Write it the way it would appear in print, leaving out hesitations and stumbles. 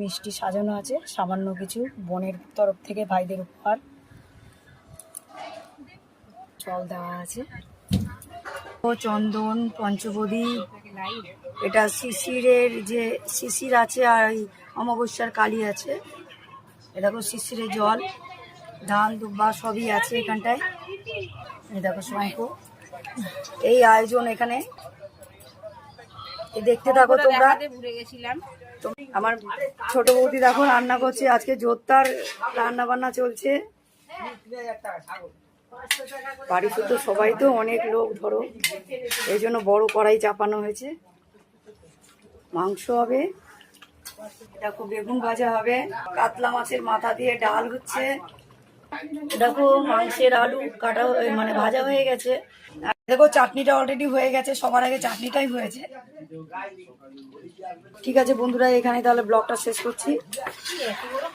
মিষ্টি সাজানো আছে, সামান্য কিছু বোনের তরফ থেকে ভাইদের উপহার। জল দেওয়া আছে, ও চন্দন, পঞ্চবদী, এটা শিশিরের যে শিশির আছে আর এই অমাবস্যার কালী আছে। এ দেখো শিশিরের জল, ধান দুব্বা সবই আছে এখানটায়। এই দেখো শঙ্খ, এই আয়োজন এখানে। দেখতে থাকো তোমরা। আমার ছোট বৌদি দেখো রান্না করছে, আজকে জোরদার রান্না বান্না চলছে। বাড়ি তো সবাই তো অনেক লোক ধরো, এই জন্য বড় কড়াই চাপানো হয়েছে। মাংস হবে, দেখো বেগুন ভাজা হবে, কাতলা মাছের মাথা দিয়ে ডাল হচ্ছে। দেখো মাংসের আলু কাটা মানে ভাজা হয়ে গেছে। দেখো চাটনিটা অলরেডি হয়ে গেছে, সবার আগে চাটনিটাই হয়েছে। ঠিক আছে বন্ধুরা, এখানে তাহলে ব্লগটা শেষ করছি।